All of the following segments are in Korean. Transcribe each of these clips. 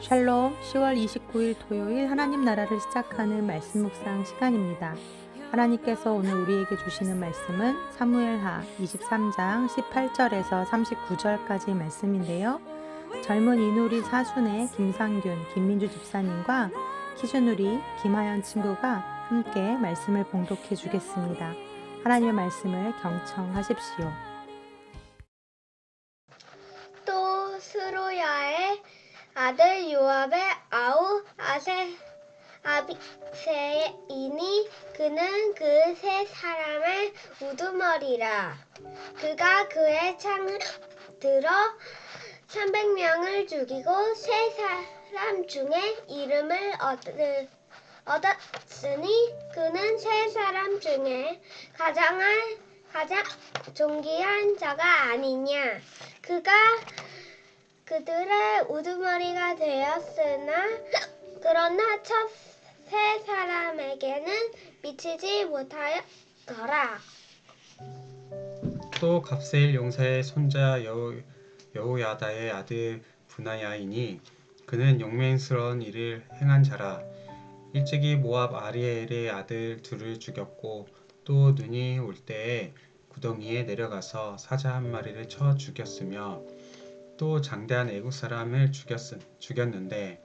샬롬, 10월 29일 토요일 하나님 나라를 시작하는 말씀 묵상 시간입니다. 하나님께서 오늘 우리에게 주시는 말씀은 사무엘하 23장 18절에서 39절까지 말씀인데요. 젊은 이누리 사순의 김상균, 김민주 집사님과 키주누리, 김하연 친구가 함께 말씀을 봉독해 주겠습니다. 하나님의 말씀을 경청하십시오. 또 스루야의 아들 요압의 아우 아비새이니 그는 그 세 사람의 우두머리라. 그가 그의 창을 들어 300명을 죽이고 세 사람 중에 이름을 얻었으니 그는 세 사람 중에 가장 존귀한 자가 아니냐. 그가 그들의 우두머리가 되었으나 그러나 첫 세 사람에게는 미치지 못하였더라. 또 갑세일 용사의 손자 여호야다의 아들 브나야이니 그는 용맹스러운 일을 행한 자라. 일찍이 모압 아리엘의 아들 둘을 죽였고 또 눈이 올 때에 구덩이에 내려가서 사자 한 마리를 쳐 죽였으며 또 장대한 애국 사람을 죽였는데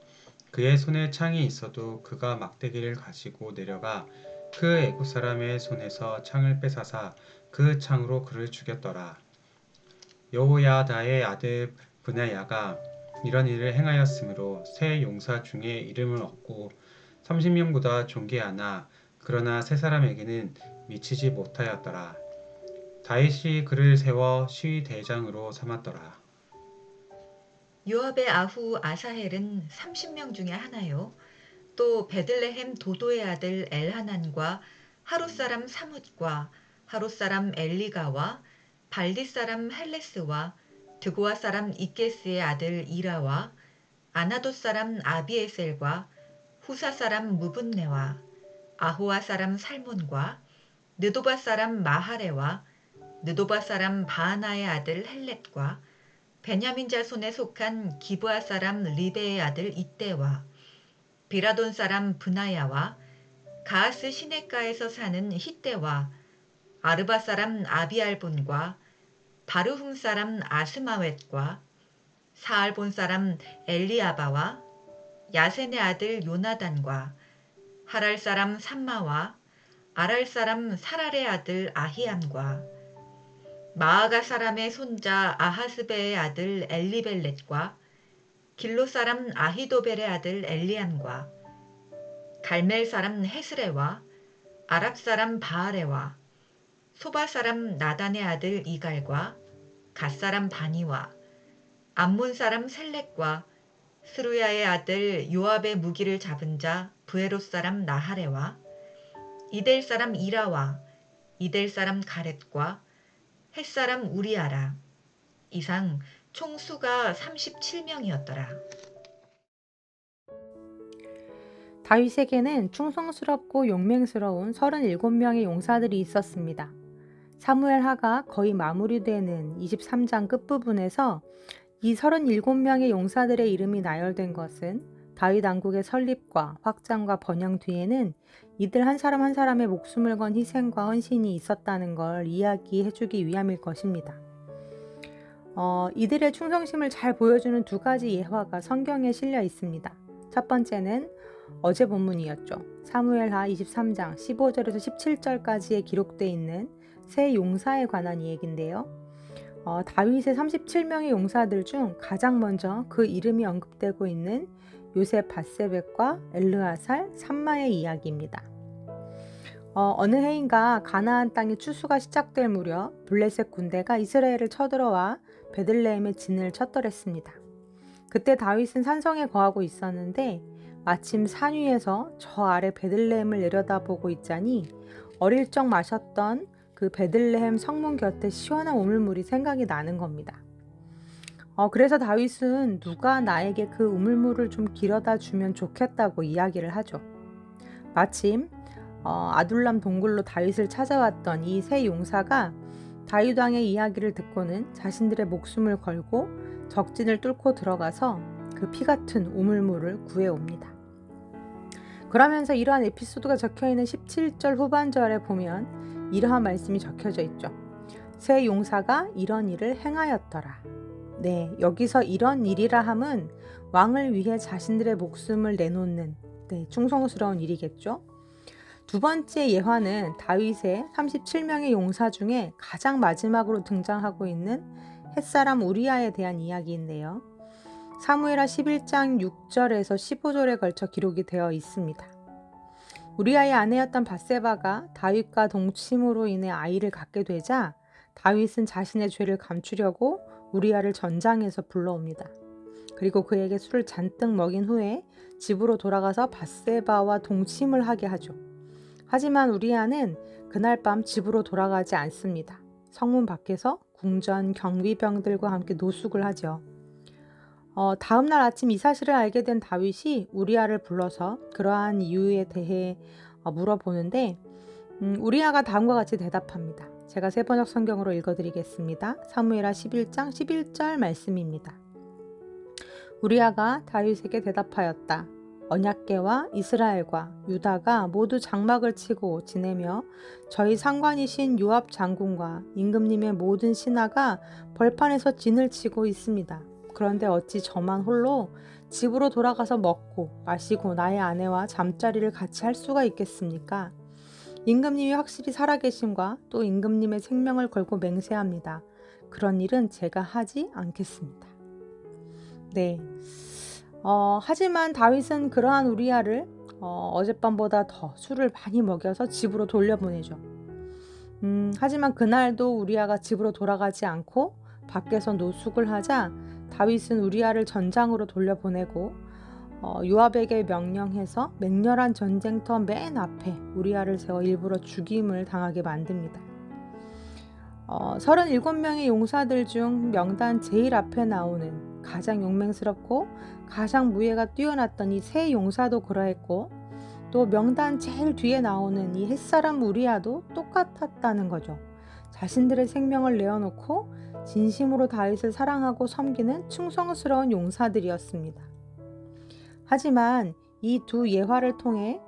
그의 손에 창이 있어도 그가 막대기를 가지고 내려가 그 애국 사람의 손에서 창을 뺏어사 그 창으로 그를 죽였더라. 여호야다의 아들 브나야가 이런 일을 행하였으므로 세 용사 중에 이름을 얻고 30명보다 존귀하나 그러나 세 사람에게는 미치지 못하였더라. 다윗이 그를 세워 시위대장으로 삼았더라. 요압의 아후 아사헬은 30명 중에 하나요. 또 베들레헴 도도의 아들 엘하난과 하롯 사람 사뭇과 하롯 사람 엘리가와 발디 사람 헬레스와 드고아 사람 이게스의 아들 이라와 아나돗 사람 아비에셀과 후사 사람 무분네와 아호아 사람 살몬과 느도바 사람 마하레와 느도바 사람 바하나의 아들 헬렛과 베냐민 자손에 속한 기브아 사람 리베의 아들 이때와 비라돈 사람 브나야와 가하스 시내가에서 사는 히때와 아르바 사람 아비알본과 바르훔 사람 아스마웻과 사알본 사람 엘리아바와 야센의 아들 요나단과 하랄 사람 삼마와 아랄 사람 사랄의 아들 아히암과 마아가 사람의 손자 아하스베의 아들 엘리벨렛과 길로 사람 아히도벨의 아들 엘리암과 갈멜 사람 헤스레와 아랍 사람 바아레와 소바 사람 나단의 아들 이갈과 갓 사람 바니와 암몬 사람 셀렉과 스루야의 아들 요압의 무기를 잡은 자 브에롯 사람 나하레와 이델 사람 이라와 이델 사람 가렛과 햇사람 우리아라. 이상 총 수가 37명이었더라. 다윗에게는 충성스럽고 용맹스러운 37명의 용사들이 있었습니다. 사무엘하가 거의 마무리되는 23장 끝부분에서 이 37명의 용사들의 이름이 나열된 것은 다윗 왕국의 설립과 확장과 번영 뒤에는 이들 한 사람 한 사람의 목숨을 건 희생과 헌신이 있었다는 걸 이야기해주기 위함일 것입니다. 이들의 충성심을 잘 보여주는 두 가지 예화가 성경에 실려 있습니다. 첫 번째는 어제 본문이었죠. 사무엘하 23장 15절에서 17절까지에 기록되어 있는 세 용사에 관한 이야기인데요. 다윗의 37명의 용사들 중 가장 먼저 그 이름이 언급되고 있는 요셉 바세벳과 엘르아살, 삼마의 이야기입니다. 어느 해인가 가나안 땅의 추수가 시작될 무렵 블레셋 군대가 이스라엘을 쳐들어와 베들레헴의 진을 쳤더랬습니다. 그때 다윗은 산성에 거하고 있었는데 마침 산 위에서 저 아래 베들레헴을 내려다보고 있자니 어릴 적 마셨던 그 베들레헴 성문 곁에 시원한 우물물이 생각이 나는 겁니다. 그래서 다윗은 누가 나에게 그 우물물을 좀 길어다 주면 좋겠다고 이야기를 하죠. 마침 아둘람 동굴로 다윗을 찾아왔던 이 세 용사가 다윗 왕의 이야기를 듣고는 자신들의 목숨을 걸고 적진을 뚫고 들어가서 그 피 같은 우물물을 구해옵니다. 그러면서 이러한 에피소드가 적혀있는 17절 후반절에 보면 이러한 말씀이 적혀져 있죠. 새 용사가 이런 일을 행하였더라. 네, 여기서 이런 일이라 함은 왕을 위해 자신들의 목숨을 내놓는 충성스러운 일이겠죠. 두 번째 예화는 다윗의 37명의 용사 중에 가장 마지막으로 등장하고 있는 햇사람 우리아에 대한 이야기인데요. 사무엘하 11장 6절에서 15절에 걸쳐 기록이 되어 있습니다. 우리아의 아내였던 밧세바가 다윗과 동침으로 인해 아이를 갖게 되자 다윗은 자신의 죄를 감추려고 우리아를 전장에서 불러옵니다. 그리고 그에게 술을 잔뜩 먹인 후에 집으로 돌아가서 밧세바와 동침을 하게 하죠. 하지만 우리아는 그날 밤 집으로 돌아가지 않습니다. 성문 밖에서 궁전 경비병들과 함께 노숙을 하죠. 다음날 아침 이 사실을 알게 된 다윗이 우리아를 불러서 그러한 이유에 대해 물어보는데 우리아가 다음과 같이 대답합니다. 제가 세번역 성경으로 읽어드리겠습니다. 사무엘하 11장 11절 말씀입니다. 우리아가 다윗에게 대답하였다. 언약궤와 이스라엘과 유다가 모두 장막을 치고 지내며 저희 상관이신 요압 장군과 임금님의 모든 신하가 벌판에서 진을 치고 있습니다. 그런데 어찌 저만 홀로 집으로 돌아가서 먹고 마시고 나의 아내와 잠자리를 같이 할 수가 있겠습니까? 임금님이 확실히 살아계심과 또 임금님의 생명을 걸고 맹세합니다. 그런 일은 제가 하지 않겠습니다. 네. 하지만 다윗은 그러한 우리아를 어젯밤보다 더 술을 많이 먹여서 집으로 돌려보내죠. 하지만 그날도 우리아가 집으로 돌아가지 않고 밖에서 노숙을 하자 다윗은 우리아를 전장으로 돌려보내고 요압에게 명령해서 맹렬한 전쟁터 맨 앞에 우리아를 세워 일부러 죽임을 당하게 만듭니다. 37명의 용사들 중 명단 제일 앞에 나오는 가장 용맹스럽고 가장 무예가 뛰어났던 이 세 용사도 그러했고 또 명단 제일 뒤에 나오는 이 햇사람 우리아도 똑같았다는 거죠. 자신들의 생명을 내어놓고 진심으로 다윗을 사랑하고 섬기는 충성스러운 용사들이었습니다. 하지만 이 두 예화를 통해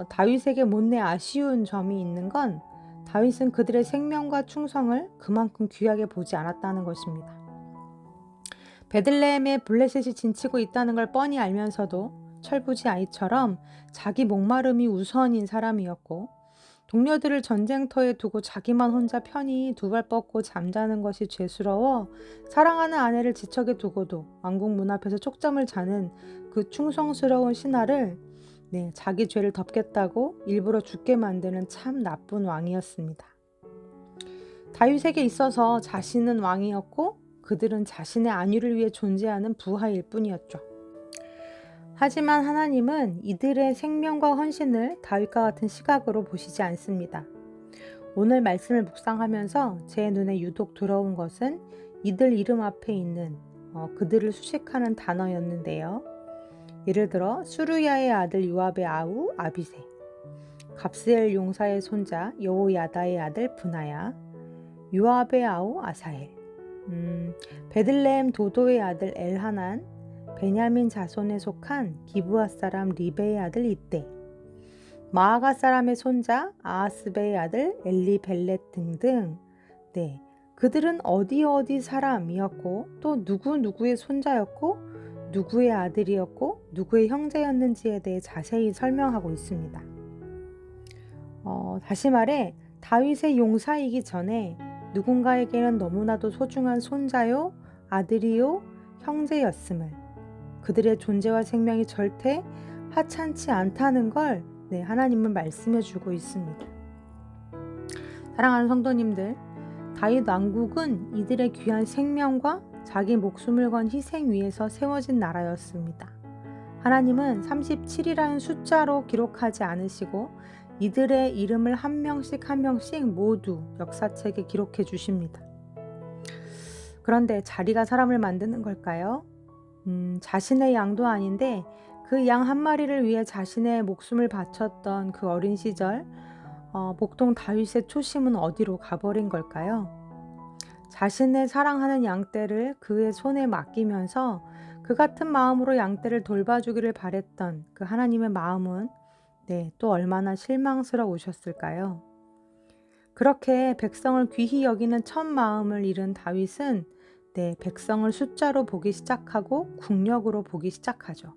다윗에게 못내 아쉬운 점이 있는 건 다윗은 그들의 생명과 충성을 그만큼 귀하게 보지 않았다는 것입니다. 베들레헴에 블레셋이 진치고 있다는 걸 뻔히 알면서도 철부지 아이처럼 자기 목마름이 우선인 사람이었고 동료들을 전쟁터에 두고 자기만 혼자 편히 두 발 뻗고 잠자는 것이 죄스러워 사랑하는 아내를 지척에 두고도 왕궁 문 앞에서 촉잠을 자는 그 충성스러운 신하를 자기 죄를 덮겠다고 일부러 죽게 만드는 참 나쁜 왕이었습니다. 다윗에게 있어서 자신은 왕이었고 그들은 자신의 안위를 위해 존재하는 부하일 뿐이었죠. 하지만 하나님은 이들의 생명과 헌신을 다윗과 같은 시각으로 보시지 않습니다. 오늘 말씀을 묵상하면서 제 눈에 유독 들어온 것은 이들 이름 앞에 있는 그들을 수식하는 단어였는데요. 예를 들어 수르야의 아들 요압의 아우 아비새, 갑스엘 용사의 손자 여호야다의 아들 브나야, 요압의 아우 아사헬, 베들레헴 도도의 아들 엘하난, 베냐민 자손에 속한 기브아 사람 리베의 아들 이떼, 마아가 사람의 손자 아하스베의 아들 엘리벨렛 등등. 그들은 어디 사람이었고 또 누구의 손자였고 누구의 아들이었고 누구의 형제였는지에 대해 자세히 설명하고 있습니다. 다시 말해 다윗의 용사이기 전에 누군가에게는 너무나도 소중한 손자요, 아들이요, 형제였음을, 그들의 존재와 생명이 절대 하찮지 않다는 걸 하나님은 말씀해 주고 있습니다. 사랑하는 성도님들, 다윗 왕국은 이들의 귀한 생명과 자기 목숨을 건 희생 위에서 세워진 나라였습니다. 하나님은 37이라는 숫자로 기록하지 않으시고 이들의 이름을 한 명씩 모두 역사책에 기록해 주십니다. 그런데 자리가 사람을 만드는 걸까요? 자신의 양도 아닌데 그 양 한 마리를 위해 자신의 목숨을 바쳤던 그 어린 시절, 복동 다윗의 초심은 어디로 가버린 걸까요? 자신의 사랑하는 양떼를 그의 손에 맡기면서 그 같은 마음으로 양떼를 돌봐주기를 바랬던 그 하나님의 마음은 또 얼마나 실망스러우셨을까요? 그렇게 백성을 귀히 여기는 첫 마음을 잃은 다윗은 백성을 숫자로 보기 시작하고 국력으로 보기 시작하죠.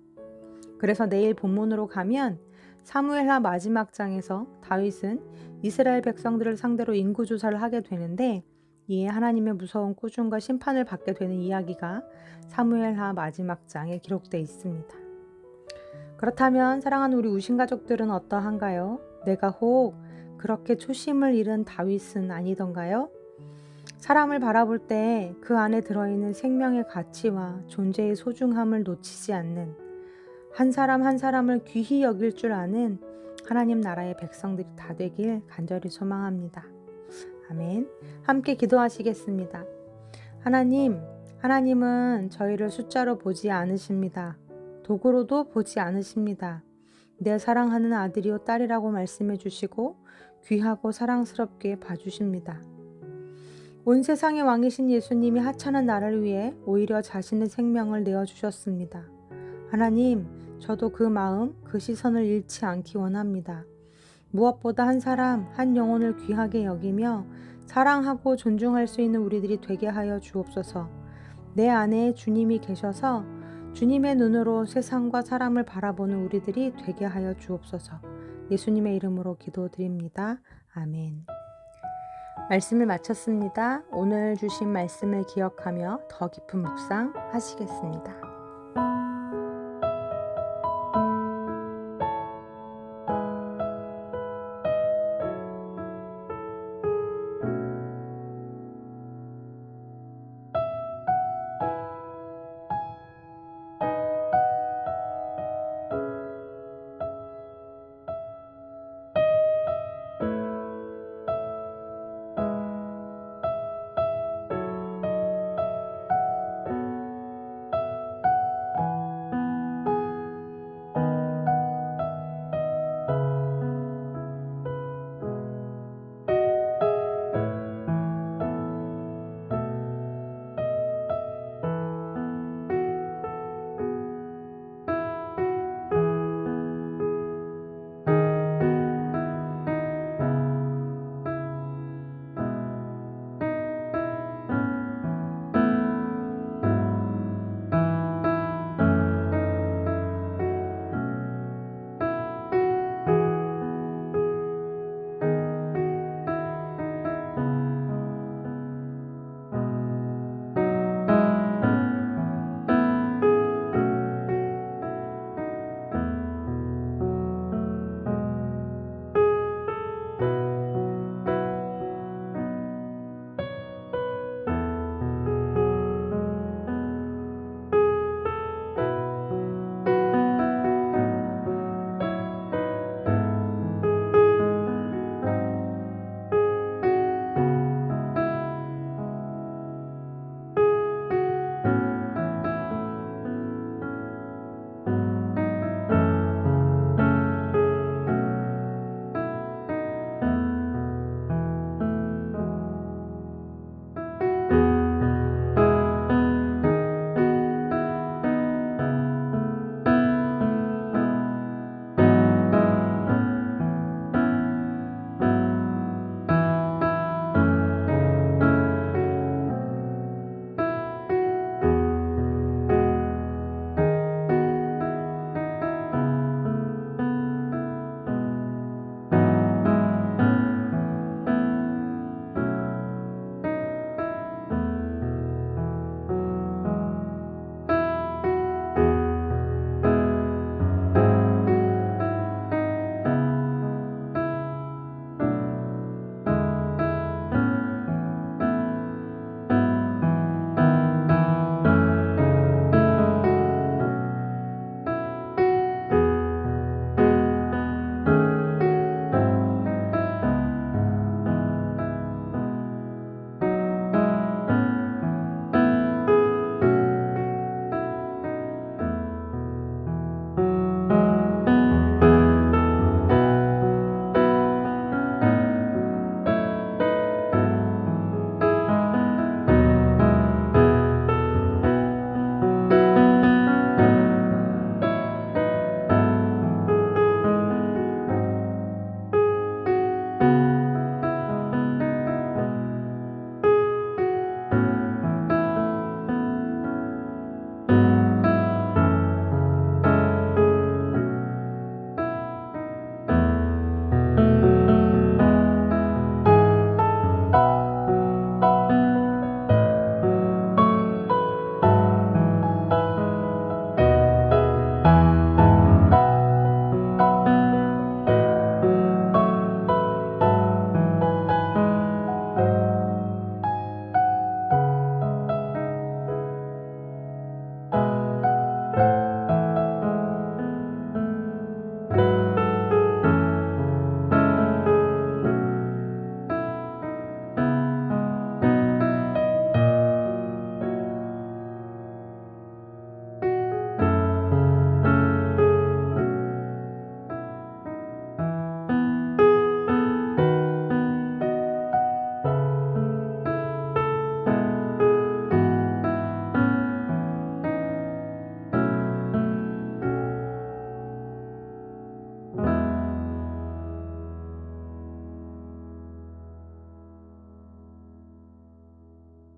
그래서 내일 본문으로 가면 사무엘하 마지막 장에서 다윗은 이스라엘 백성들을 상대로 인구조사를 하게 되는데 이에 하나님의 무서운 꾸중과 심판을 받게 되는 이야기가 사무엘하 마지막 장에 기록되어 있습니다. 그렇다면 사랑하는 우리 우신가족들은 어떠한가요? 내가 혹 그렇게 초심을 잃은 다윗은 아니던가요? 사람을 바라볼 때 그 안에 들어있는 생명의 가치와 존재의 소중함을 놓치지 않는 한 사람 한 사람을 귀히 여길 줄 아는 하나님 나라의 백성들이 다 되길 간절히 소망합니다. 아멘. 함께 기도하시겠습니다. 하나님은 저희를 숫자로 보지 않으십니다. 도구로도 보지 않으십니다. 내 사랑하는 아들이요 딸이라고 말씀해 주시고 귀하고 사랑스럽게 봐주십니다. 온 세상의 왕이신 예수님이 하찮은 나를 위해 오히려 자신의 생명을 내어주셨습니다. 하나님, 저도 그 마음, 그 시선을 잃지 않기 원합니다. 무엇보다 한 사람, 한 영혼을 귀하게 여기며 사랑하고 존중할 수 있는 우리들이 되게 하여 주옵소서. 내 안에 주님이 계셔서 주님의 눈으로 세상과 사람을 바라보는 우리들이 되게 하여 주옵소서. 예수님의 이름으로 기도드립니다. 아멘. 말씀을 마쳤습니다. 오늘 주신 말씀을 기억하며 더 깊은 묵상 하시겠습니다.